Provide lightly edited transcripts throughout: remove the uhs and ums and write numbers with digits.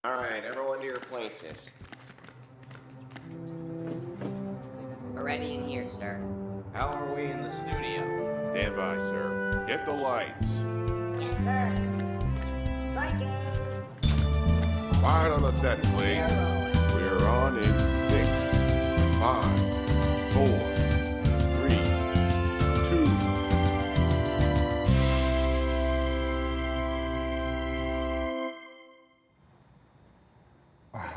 All right, everyone to your places. We're ready in here, sir. How are we in the studio? Stand by, sir. Get the lights. Yes, sir. Striking. Quiet on the set, please. We're on in 6, 5, 4, 3, 2.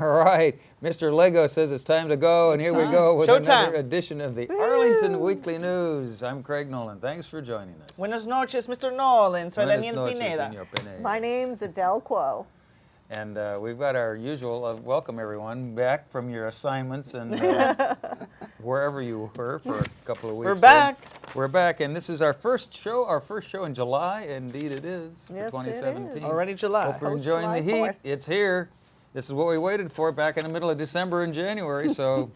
All right, Mr. Lego says it's time to go, and here we go with another edition of the Arlington Weekly News. I'm Craig Nolan. Thanks for joining us. Buenas noches, Mr. Nolan. Soy Buenas Daniel noches, Pineda. Señor Pineda. My name's Adele Quo. And we've got our usual welcome everyone back from your assignments and wherever you were for a couple of weeks. We're back. We're back, and this is our first show in July. Indeed, it is for Yes, it 2017. is. Already July. Hope you're enjoying the July heat. 4th. It's here. This is what we waited for back in the middle of December and January, so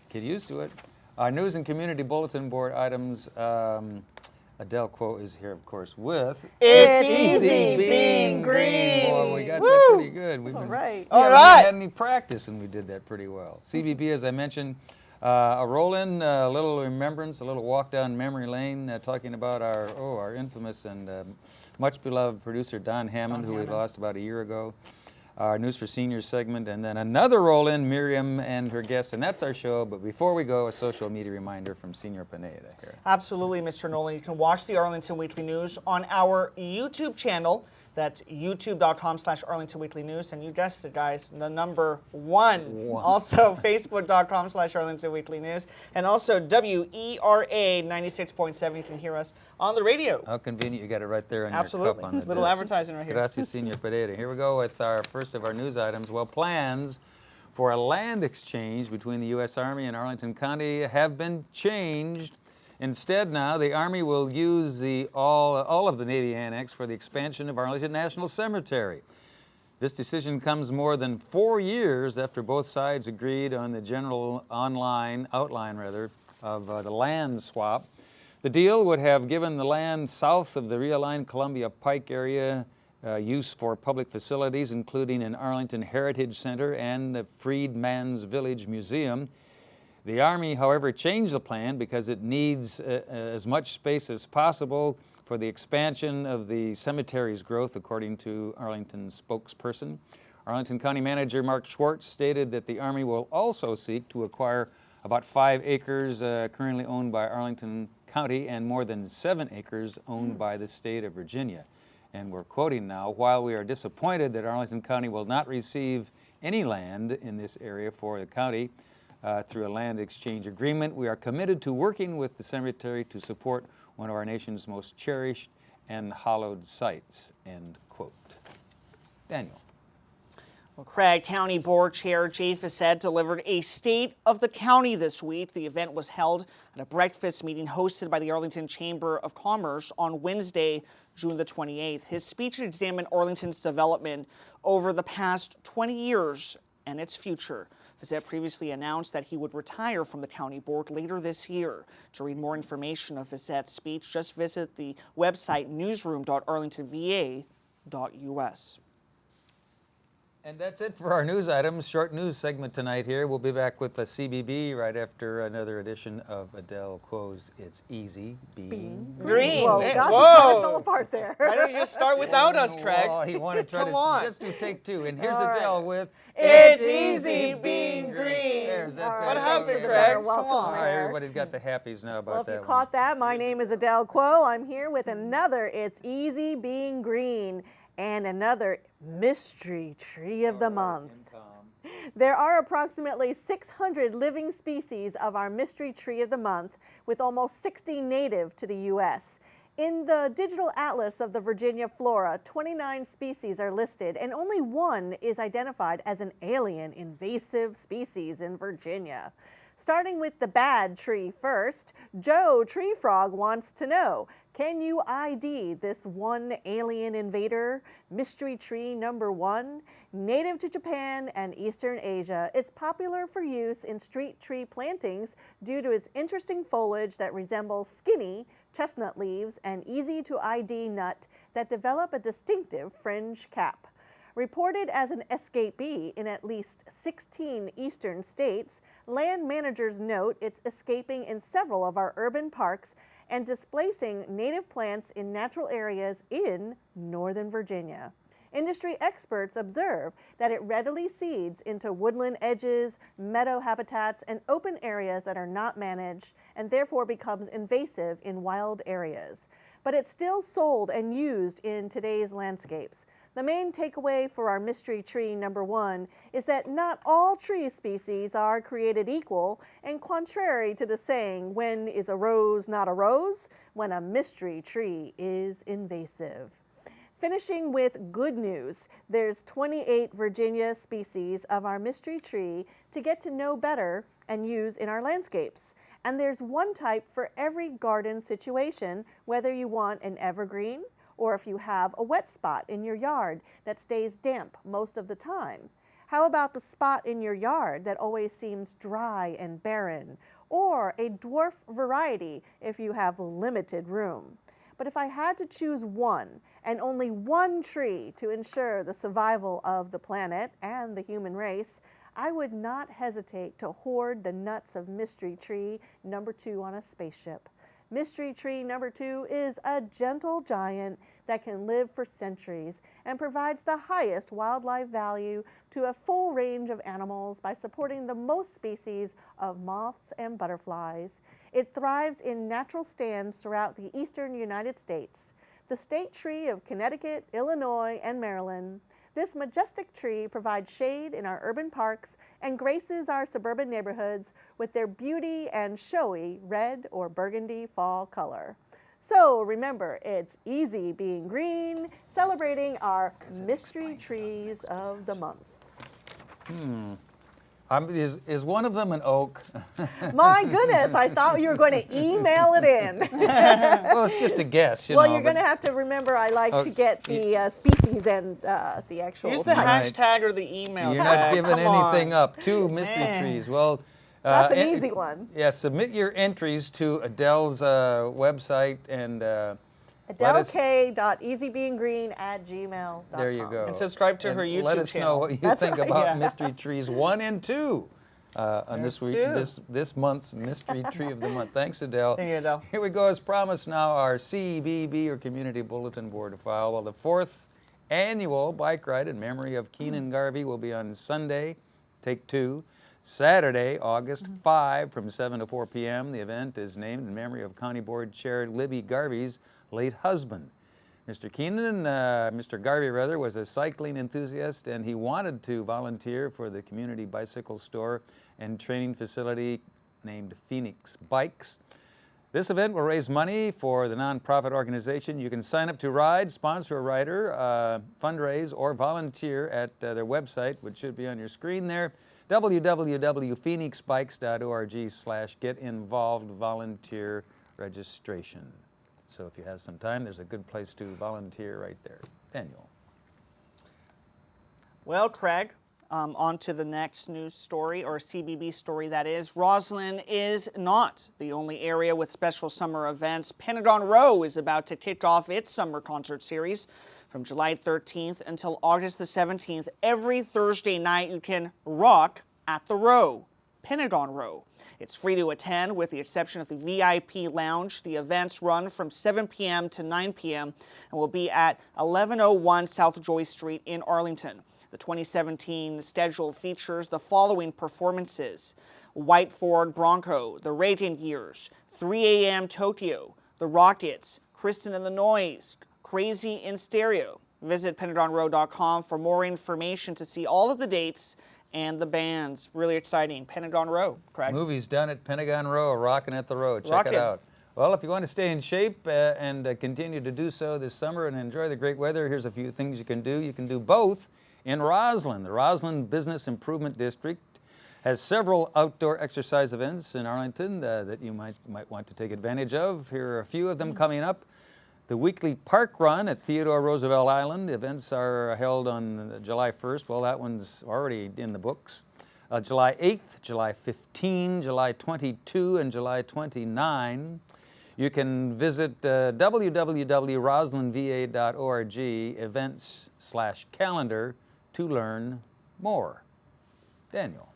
get used to it. Our news and community bulletin board items. Adele Quo is here, of course, with It's easy being green. Boy, we got that pretty good. We've All right. All we haven't right. had any practice, and we did that pretty well. CBB, as I mentioned, a roll-in, a little remembrance, a little walk down memory lane, talking about our infamous and much beloved producer Don Hammond, who we lost about a year ago. Our News for Seniors segment, and then another roll-in, Miriam and her guest, and that's our show. But before we go, a social media reminder from Senior Pineda here. Absolutely, Mr. Nolan. You can watch the Arlington Weekly News on our YouTube channel. That's youtube.com/Arlington Weekly News. And you guessed it, guys, the number one. Also, facebook.com/Arlington Weekly News. And also, WERA 96.7. You can hear us on the radio. How convenient, you got it right there on Absolutely. your cup on the Little disc. advertising right here. Gracias, Senor Pereira. Here we go with our first of our news items. Well, plans for a land exchange between the U.S. Army and Arlington County have been changed. Instead now, the Army will use all of the Navy Annex for the expansion of Arlington National Cemetery. This decision comes more than 4 years after both sides agreed on the general outline of the land swap. The deal would have given the land south of the realigned Columbia Pike area use for public facilities, including an Arlington Heritage Center and the Freedman's Village Museum. The Army, however, changed the plan because it needs as much space as possible for the expansion of the cemetery's growth, according to Arlington's spokesperson. Arlington County Manager Mark Schwartz stated that the Army will also seek to acquire about 5 acres currently owned by Arlington County and more than 7 acres owned by the state of Virginia. And we're quoting now, while we are disappointed that Arlington County will not receive any land in this area for the county through a land exchange agreement, we are committed to working with the cemetery to support one of our nation's most cherished and hallowed sites, end quote. Daniel. Well, Craig County Board Chair Jay Facette delivered a State of the County this week. The event was held at a breakfast meeting hosted by the Arlington Chamber of Commerce on Wednesday, June the 28th. His speech examined Arlington's development over the past 20 years and its future. Facette previously announced that he would retire from the county board later this year. To read more information of Facette's speech, just visit the website newsroom.arlingtonva.us. And that's it for our news items. Short news segment tonight here. We'll be back with the CBB right after another edition of Adele Quo's It's Easy Being Green. Whoa, Hey, gosh, it whoa. kind of fell apart there. Why don't you just start without us, Craig? Oh, he wanted to try Come to on. just do take 2. And here's All right. Adele with It's easy being green. There's that All right, better. What happened, thanks for the Craig? better Come welcome on. All right, there. everybody's got the happies now about Well, if that you one. caught that, my name is Adele Quo. I'm here with another It's Easy Being Green and another Mystery Tree of the Month. There are approximately 600 living species of our Mystery Tree of the Month, with almost 60 native to the U.S. In the digital atlas of the Virginia flora, 29 species are listed, and only one is identified as an alien invasive species in Virginia. Starting with the bad tree first, Joe Tree Frog wants to know, can you ID this one alien invader? Mystery tree number 1, native to Japan and Eastern Asia. It's popular for use in street tree plantings due to its interesting foliage that resembles skinny chestnut leaves and easy to ID nut that develop a distinctive fringe cap. Reported as an escapee in at least 16 eastern states, land managers note it's escaping in several of our urban parks and displacing native plants in natural areas in Northern Virginia. Industry experts observe that it readily seeds into woodland edges, meadow habitats, and open areas that are not managed and therefore becomes invasive in wild areas. But it's still sold and used in today's landscapes. The main takeaway for our mystery tree number 1 is that not all tree species are created equal, and contrary to the saying, when is a rose not a rose? When a mystery tree is invasive. Finishing with good news, there's 28 Virginia species of our mystery tree to get to know better and use in our landscapes. And there's one type for every garden situation, whether you want an evergreen or if you have a wet spot in your yard that stays damp most of the time. How about the spot in your yard that always seems dry and barren, or a dwarf variety if you have limited room? But if I had to choose one, and only one tree to ensure the survival of the planet and the human race, I would not hesitate to hoard the nuts of mystery tree number 2 on a spaceship. Mystery tree number 2 is a gentle giant that can live for centuries and provides the highest wildlife value to a full range of animals by supporting the most species of moths and butterflies. It thrives in natural stands throughout the eastern United States, the state tree of Connecticut, Illinois, and Maryland. This majestic tree provides shade in our urban parks and graces our suburban neighborhoods with their beauty and showy red or burgundy fall color. So remember, it's easy being green, celebrating our mystery trees of the month. Is one of them an oak? My goodness, I thought you were going to email it in. Well, it's just a guess, Well, know. you're going to have to remember I like to get the species and the actual Use the type. hashtag or the email. You're not tag. giving Come on. anything up. 2 mystery Man. trees. Well, That's an easy one. Yeah, submit your entries to Adele's website and let us- AdeleK.easybeingreen@gmail.com. there you go. And subscribe to her And YouTube let us know channel. what you That's think right. about Yeah. mystery trees 1 and 2 on this week, two. this month's mystery tree of the month. Thanks, Adele. Thank you, Adele. Here we go. As promised, now our CBB or Community Bulletin Board to file. Well, the 4th annual bike ride in memory of Keenan Garvey will be on Sunday, take 2. Saturday, August 5 from 7 to 4 p.m. The event is named in memory of County Board Chair Libby Garvey's late husband. Mr. Keenan, Mr. Garvey rather, was a cycling enthusiast, and he wanted to volunteer for the community bicycle store and training facility named Phoenix Bikes. This event will raise money for the nonprofit organization. You can sign up to ride, sponsor a rider, fundraise, or volunteer at their website, which should be on your screen there, www.phoenixbikes.org/get-involved-volunteer registration. So if you have some time, there's a good place to volunteer right there. Daniel. Well, Craig, on to the next news story, or CBB story that is. Roslyn is not the only area with special summer events. Pentagon Row is about to kick off its summer concert series. From July 13th until August the 17th, every Thursday night you can rock at the Row, Pentagon Row. It's free to attend with the exception of the VIP lounge. The events run from 7 p.m. to 9 p.m. and will be at 1101 South Joy Street in Arlington. The 2017 schedule features the following performances: White Ford Bronco, the Radiant Years, 3 a.m. Tokyo, the Rockets, Kristen and the Noise, Crazy in Stereo. Visit PentagonRow.com for more information to see all of the dates and the bands. Really exciting. Pentagon Row, Craig. Movies done at Pentagon Row, rocking at the Row. Check Rockin'. it out. Well, if you want to stay in shape and continue to do so this summer and enjoy the great weather, here's a few things you can do. You can do both in Roslyn. The Roslyn Business Improvement District has several outdoor exercise events in Arlington that you might want to take advantage of. Here are a few of them coming up. The weekly park run at Theodore Roosevelt Island. Events are held on July 1st. Well, that one's already in the books. July 8th, July 15, July 22, and July 29. You can visit www.roslynva.org events/calendar to learn more. Daniel.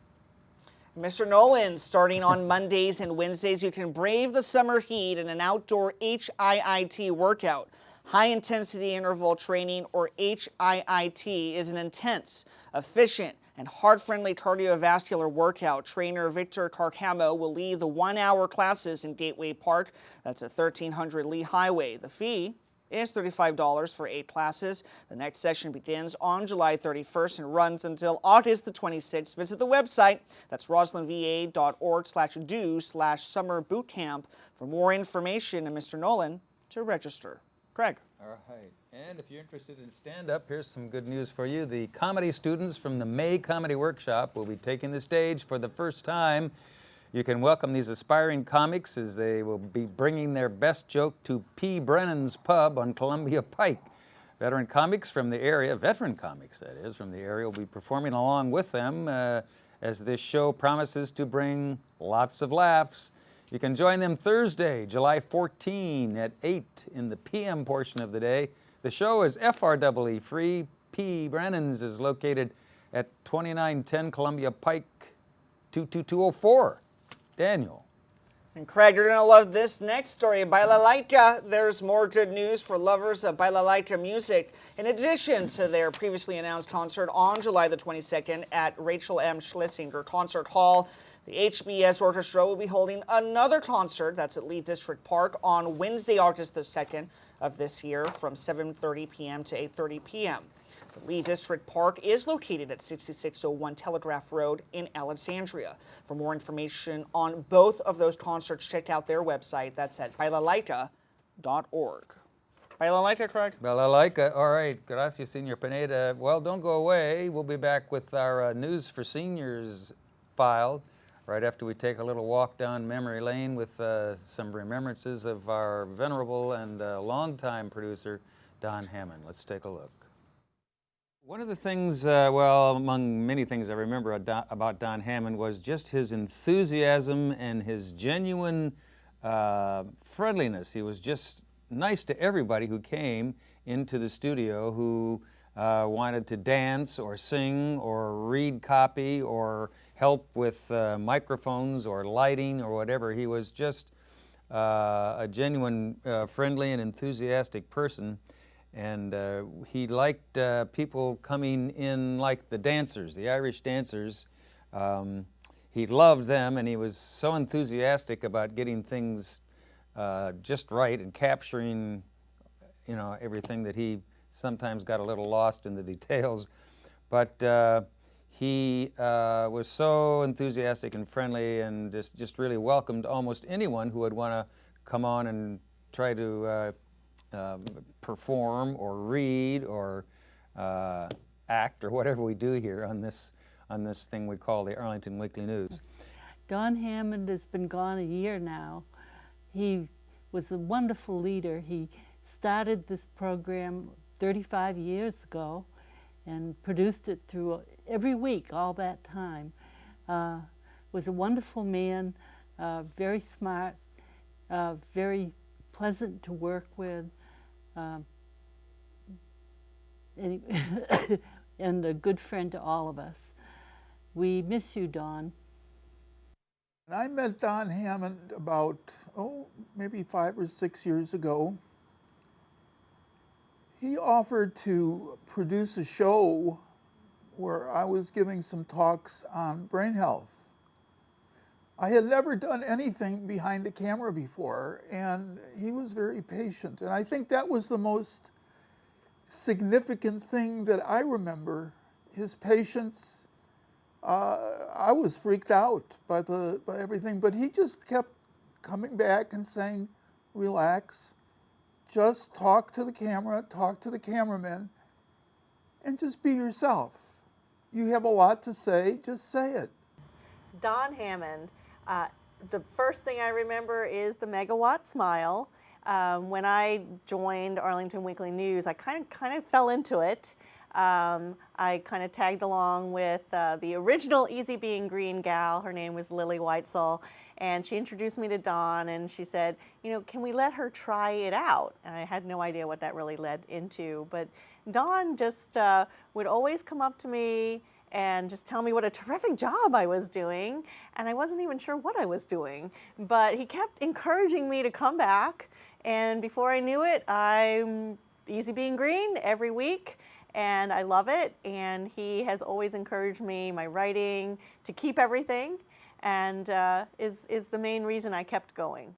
Mr. Nolan, starting on Mondays and Wednesdays, you can brave the summer heat in an outdoor HIIT workout. High-intensity interval training, or HIIT, is an intense, efficient, and heart-friendly cardiovascular workout. Trainer Victor Carcamo will lead the 1-hour classes in Gateway Park. That's at 1300 Lee Highway. The fee is $35 for 8 classes. The next session begins on July 31st and runs until August the 26th. Visit the website. That's roslynva.org/do/summer bootcamp for more information, and Mr. Nolan to register. Craig. All right. And if you're interested in stand-up, here's some good news for you. The comedy students from the May Comedy Workshop will be taking the stage for the first time. You can welcome these aspiring comics as they will be bringing their best joke to P. Brennan's Pub on Columbia Pike. Veteran comics from the area, veteran comics that is, from the area will be performing along with them as this show promises to bring lots of laughs. You can join them Thursday, July 14 at 8 in the p.m. portion of the day. The show is FREE free. P. Brennan's is located at 2910 Columbia Pike, 22204. Daniel. And Craig, you're going to love this next story. Balalaika, there's more good news for lovers of Balalaika music. In addition to their previously announced concert on July the 22nd at Rachel M. Schlesinger Concert Hall, the HBS Orchestra will be holding another concert, that's at Lee District Park, on Wednesday, August the 2nd of this year from 7:30 p.m. to 8:30 p.m. The Lee District Park is located at 6601 Telegraph Road in Alexandria. For more information on both of those concerts, check out their website. That's at balalaika.org. Balalaika, Craig? Balalaika. All right. Gracias, Senor Pineda. Well, don't go away. We'll be back with our News for Seniors file right after we take a little walk down memory lane with some remembrances of our venerable and longtime producer, Don Hammond. Let's take a look. One of the things, well, among many things I remember about Don Hammond was just his enthusiasm and his genuine friendliness. He was just nice to everybody who came into the studio who wanted to dance or sing or read copy or help with microphones or lighting or whatever. He was just a genuine friendly and enthusiastic person. And he liked people coming in like the dancers, the Irish dancers. He loved them, and he was so enthusiastic about getting things just right and capturing, you know, everything that he sometimes got a little lost in the details. But he was so enthusiastic and friendly and just really welcomed almost anyone who would want to come on and try to perform or read or act or whatever we do here on this thing we call the Arlington Weekly News. Don Hammond has been gone a year now. He was a wonderful leader. He started this program 35 years ago and produced it through every week all that time. Was a wonderful man, very smart, very pleasant to work with, and a good friend to all of us. We miss you, Don. I met Don Hammond about, maybe 5 or 6 years ago. He offered to produce a show where I was giving some talks on brain health. I had never done anything behind the camera before, and he was very patient. And I think that was the most significant thing that I remember, his patience. I was freaked out by everything, but he just kept coming back and saying, relax, just talk to the camera, talk to the cameraman, and just be yourself. You have a lot to say, just say it. Don Hammond, the first thing I remember is the megawatt smile. When I joined Arlington Weekly News, I kind of fell into it. I kind of tagged along with the original Easy Being Green gal. Her name was Lily Whitesell, and she introduced me to Dawn, and she said, you know, can we let her try it out? And I had no idea what that really led into, but Dawn just would always come up to me and just tell me what a terrific job I was doing, and I wasn't even sure what I was doing, but he kept encouraging me to come back, and before I knew it, I'm Easy Being Green every week, and I love it, and he has always encouraged me, my writing, to keep everything, and is the main reason I kept going.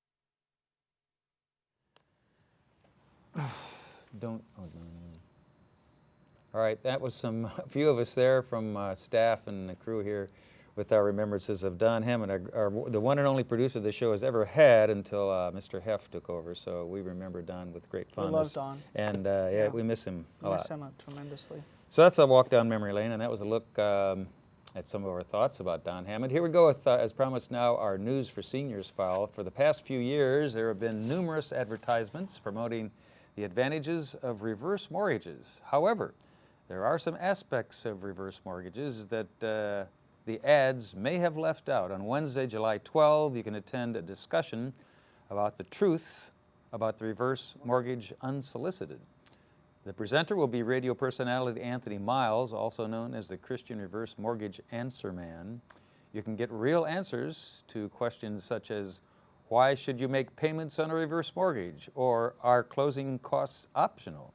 All right, that was a few of us there from staff and the crew here with our remembrances of Don Hammond, the one and only producer the show has ever had until Mr. Heff took over. So we remember Don with great fondness. We love Don. And yeah, we miss him a lot. Miss him tremendously. So that's a walk down memory lane, and that was a look at some of our thoughts about Don Hammond. Here we go with, as promised now, our News for Seniors file. For the past few years, there have been numerous advertisements promoting the advantages of reverse mortgages. However, there are some aspects of reverse mortgages that the ads may have left out. On Wednesday, July 12, you can attend a discussion about the truth about the reverse mortgage unsolicited. The presenter will be radio personality Anthony Miles, also known as the Christian Reverse Mortgage Answer Man. You can get real answers to questions such as, why should you make payments on a reverse mortgage? Or are closing costs optional?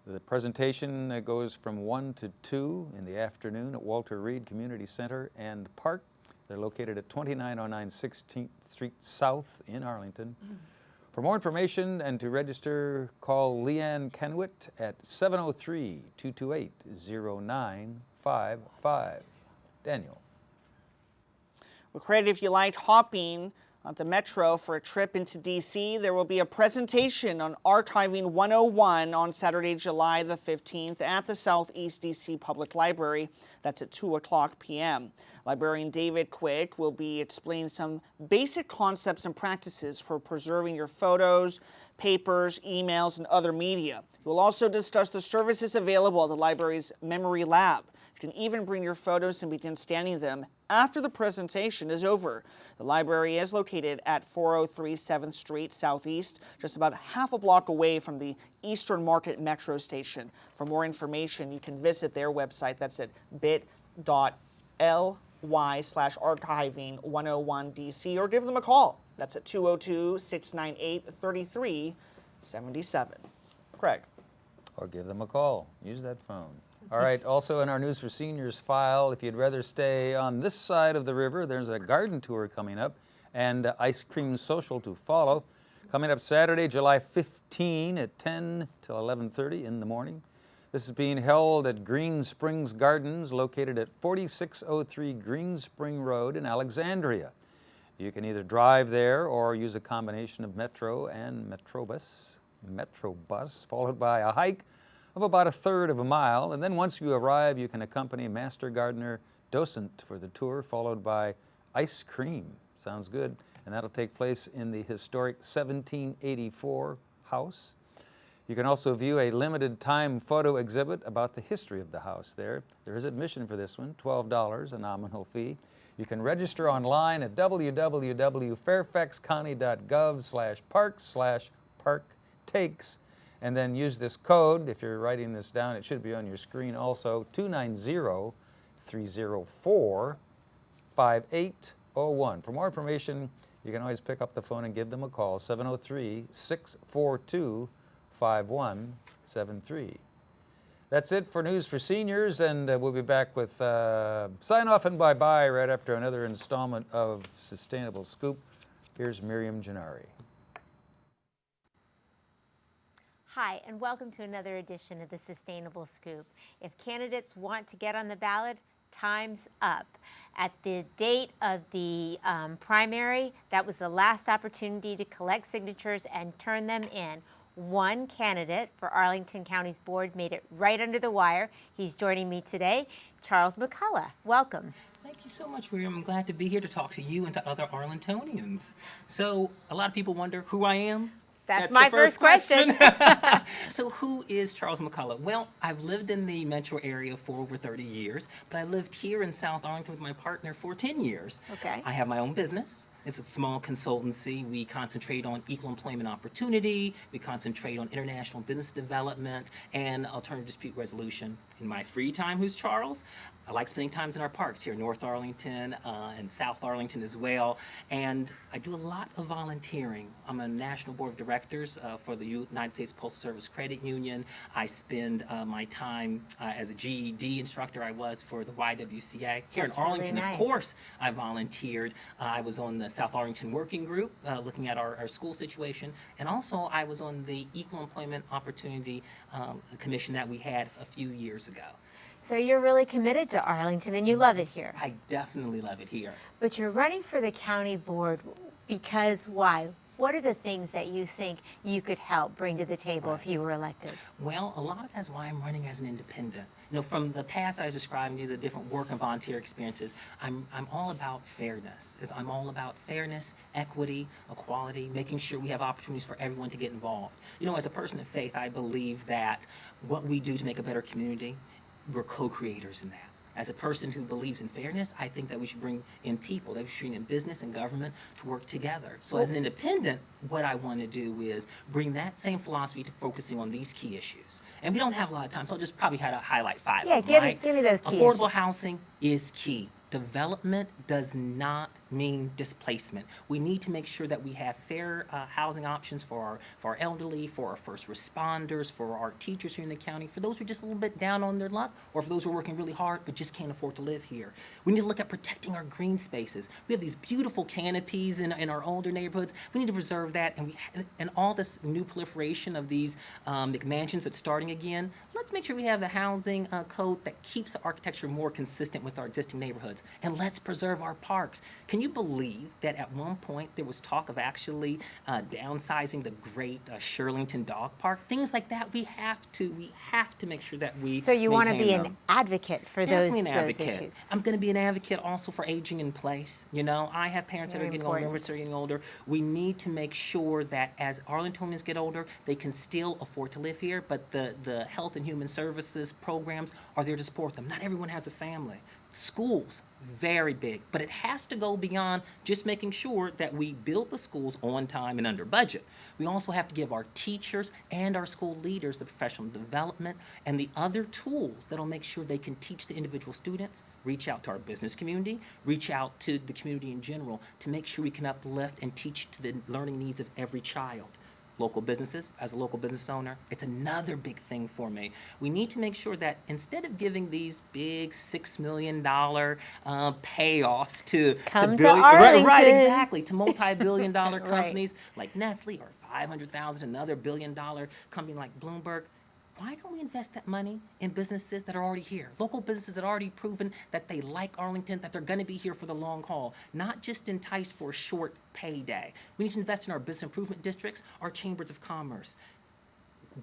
The presentation goes from 1 to 2 in the afternoon at Walter Reed Community Center and Park. They're located at 2909 16th Street South in Arlington. For more information and to register, call Leanne Kenwitt at 703-228-0955. Daniel. Well, credit if you liked hopping on the Metro for a trip into D.C. There will be a presentation on Archiving 101 on Saturday, July the 15th at the Southeast D.C. Public Library. That's at 2:00 p.m. Librarian David Quick will be explaining some basic concepts and practices for preserving your photos, papers, emails, and other media. He will also discuss the services available at the library's Memory Lab. You can even bring your photos and begin scanning them after the presentation is over. The library is located at 403 7th Street Southeast, just about half a block away from the Eastern Market Metro Station. For more information, you can visit their website. That's at bit.ly/archiving101DC, or give them a call. That's at 202-698-3377. Craig. Or give them a call. Use that phone. All right, also in our News for Seniors file, if you'd rather stay on this side of the river, there's a garden tour coming up and ice cream social to follow. Coming up Saturday, July 15 at 10 till 11:30 in the morning. This is being held at Green Springs Gardens, located at 4603 Green Spring Road in Alexandria. You can either drive there or use a combination of Metro and Metrobus, followed by a hike of about 1/3 of a mile. And then once you arrive, you can accompany Master Gardener Docent for the tour, followed by ice cream. Sounds good. And that'll take place in the historic 1784 house. You can also view a limited time photo exhibit about the history of the house there. There is admission for this one, $12, a nominal fee. You can register online at www.fairfaxcounty.gov/park/parktakes, and then use this code. If you're writing this down, it should be on your screen also, 290-304-5801. For more information, you can always pick up the phone and give them a call, 703-642-5173. That's it for News for Seniors, and we'll be back with sign off and bye-bye right after another installment of Sustainable Scoop. Here's Miriam Gennari. Hi, and welcome to another edition of the Sustainable Scoop. If candidates want to get on the ballot, time's up. At the date of the primary, that was the last opportunity to collect signatures and turn them in. One candidate for Arlington County's board made it right under the wire. He's joining me today, Charles McCullough. Welcome. Thank you so much, Miriam. I'm glad to be here to talk to you and to other Arlingtonians. So, a lot of people wonder who I am. That's the my first question. So who is Charles McCullough? Well, I've lived in the metro area for over 30 years, but I lived here in South Arlington with my partner for 10 years. Okay. I have my own business. It's a small consultancy. We concentrate on equal employment opportunity. We concentrate on international business development and alternative dispute resolution. In my free time, who's Charles? I like spending times in our parks here in North Arlington and South Arlington as well. And I do a lot of volunteering. I'm a national board of directors for the United States Postal Service Credit Union. I spend my time as a GED instructor. I was for the YWCA. Here That's in Arlington, really of nice. course, I volunteered. I was on the South Arlington Working Group looking at our school situation. And also I was on the Equal Employment Opportunity Commission that we had a few years ago. So you're really committed to Arlington and you love it here. I definitely love it here. But you're running for the county board because why? What are the things that you think you could help bring to the table if you were elected? Well, a lot of that's why I'm running as an independent. You know, from the past I was describing to you the different work and volunteer experiences, I'm all about fairness. I'm all about fairness, equity, equality, making sure we have opportunities for everyone to get involved. You know, as a person of faith, I believe that what we do to make a better community, we're co-creators in that. As a person who believes in fairness, I think that we should bring in people, that we should bring in business and government to work together. So as an independent, what I want to do is bring that same philosophy to focusing on these key issues. And we don't have a lot of time, so I'll just probably highlight 5 Yeah, of them, right? give me those key Affordable issues. housing is key. Development does not mean displacement. We need to make sure that we have fair housing options for our elderly, for our first responders, for our teachers here in the county, for those who are just a little bit down on their luck, or for those who are working really hard but just can't afford to live here. We need to look at protecting our green spaces. We have these beautiful canopies in our older neighborhoods. We need to preserve that, and all this new proliferation of these McMansions that's starting again. Let's make sure we have the housing code that keeps the architecture more consistent with our existing neighborhoods. And let's preserve our parks. Can you believe that at one point there was talk of actually downsizing the great Shirlington Dog Park? Things like that, we have to make sure that we So you want to maintain be them. an advocate for Definitely an those advocate. issues. I'm going to be an advocate also for aging in place. You know, I have parents that Very are getting important. older, members that are getting older. We need to make sure that as Arlingtonians get older, they can still afford to live here, but the health and human services programs are there to support them. Not everyone has a family. Schools, very big, but it has to go beyond just making sure that we build the schools on time and under budget. We also have to give our teachers and our school leaders the professional development and the other tools that'll make sure they can teach the individual students, reach out to our business community, reach out to the community in general to make sure we can uplift and teach to the learning needs of every child. Local businesses, as a local business owner, it's another big thing for me. We need to make sure that instead of giving these big $6 million payoffs to Come to billion, Arlington. right, exactly, to multi-billion-dollar Right. companies like Nestle or $500,000, another billion-dollar company like Bloomberg. Why don't we invest that money in businesses that are already here? Local businesses that are already proven that they like Arlington, that they're going to be here for the long haul, not just enticed for a short payday. We need to invest in our business improvement districts, our chambers of commerce.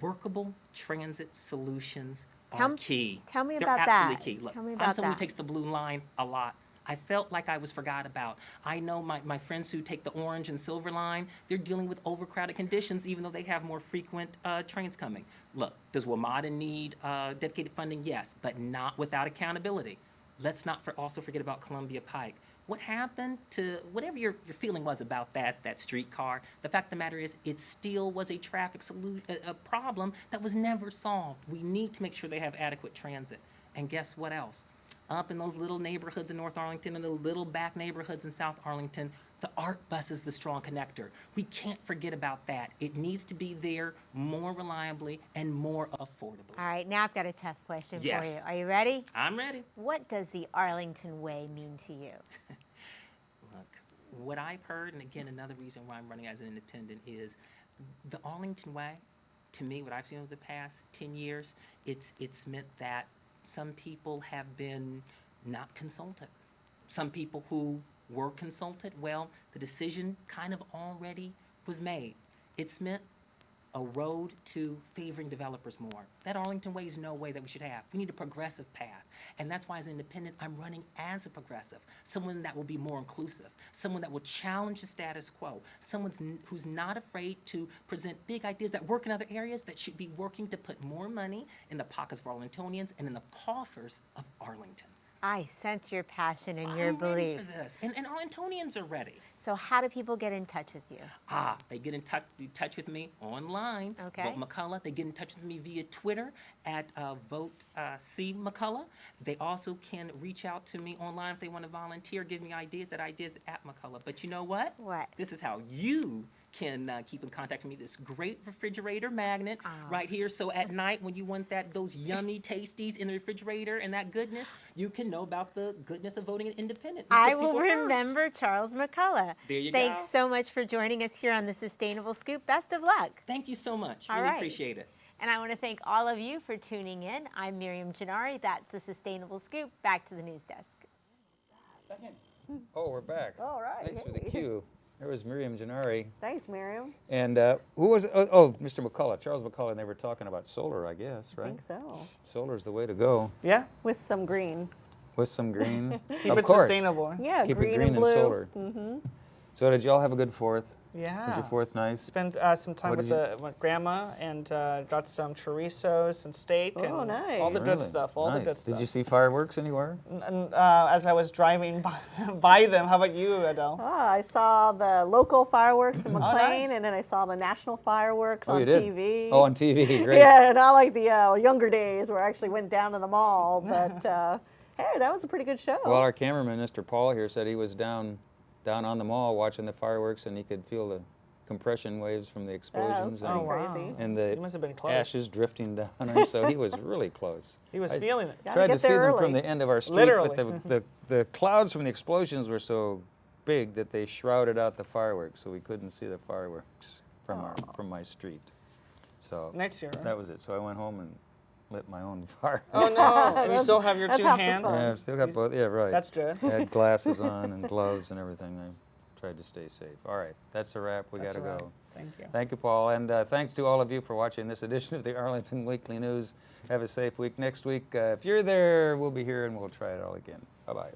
Workable transit solutions are key. Tell me They're about absolutely that. key. Look, Tell me I'm about someone that. who takes the blue line a lot. I felt like I was forgot about. I know my friends who take the orange and silver line, they're dealing with overcrowded conditions even though they have more frequent trains coming. Look, does WMATA need dedicated funding? Yes, but not without accountability. Let's not also forget about Columbia Pike. What happened to whatever your feeling was about that streetcar? The fact of the matter is it still was a traffic a problem that was never solved. We need to make sure they have adequate transit. And guess what else? Up in those little neighborhoods in North Arlington and the little back neighborhoods in South Arlington, the ART bus is the strong connector. We can't forget about that. It needs to be there more reliably and more affordably. All right, now I've got a tough question for you. Yes. Are you ready? I'm ready. What does the Arlington Way mean to you? Look, what I've heard, and again, another reason why I'm running as an independent is the Arlington Way, to me, what I've seen over the past 10 years, it's meant that some people have been not consulted. Some people who were consulted, well, the decision kind of already was made. It's meant a road to favoring developers more. That Arlington way is no way that we should have. We need a progressive path. And that's why as an independent, I'm running as a progressive, someone that will be more inclusive, someone that will challenge the status quo, someone who's not afraid to present big ideas that work in other areas, that should be working to put more money in the pockets of Arlingtonians and in the coffers of Arlington. I sense your passion and your I'm ready belief. for this, and Arlingtonians are ready. So how do people get in touch with you? They get in touch with me online. Okay. Vote McCullough. They get in touch with me via Twitter at Vote C McCullough. They also can reach out to me online if they want to volunteer, give me ideas at McCullough. But you know what? What? This is how you can keep in contact with me. This great refrigerator magnet right here. So at night when you want those yummy tasties in the refrigerator and that goodness, you can know about the goodness of voting independent. I will remember Charles McCullough. There you Thanks go. so much for joining us here on the Sustainable Scoop. Best of luck. Thank you so much. All Really right. appreciate it. And I want to thank all of you for tuning in. I'm Miriam Gennari. That's the Sustainable Scoop. Back to the news desk. Oh, we're back. All right. Thanks for the Hey. cue. There was Miriam Gennari. Thanks, Miriam. And who was it? Oh, Mr. McCullough, Charles McCullough, and they were talking about solar, I guess, I right? think so. Solar's the way to go, Yeah, With some green. with some green. keep of it course. sustainable. Yeah, Keep green it green and blue. solar. So did y'all have a good 4th? Was Yeah. your 4th nice? Spent some time What with did with Grandma and got some chorizos and steak Oh, and nice. all the good Really? stuff. All the Nice. good stuff. Did you see fireworks anywhere? And as I was driving by them, how about you, Adele? I saw the local fireworks in McLean, nice. and then I saw the national fireworks Oh, on you did? TV. Oh, on TV, great. Yeah, not like the younger days where I actually went down to the mall. But hey, that was a pretty good show. Well, our cameraman, Mr. Paul here, said he was down on the mall watching the fireworks, and he could feel the compression waves from the Yeah, that was explosions pretty Oh, wow. crazy. and the You must have been close. ashes drifting down on him. So he was really close. He was I feeling it. Gotta tried get to see there them from early. the end of our street, Literally. but the clouds from the explosions were so big that they shrouded out the fireworks, so we couldn't see the fireworks from my street. So Next year, right? that was it. So I went home and lit my own fire. Oh no! And you still have your That's two half the hands. fun. Yeah, I've still got both. Yeah, right. That's good. I had glasses on and gloves and everything. I tried to stay safe. All right, that's a wrap. We got That's to a wrap. go. Thank you. Thank you, Paul, and thanks to all of you for watching this edition of the Arlington Weekly News. Have a safe week. Next week, if you're there, we'll be here and we'll try it all again. Bye-bye.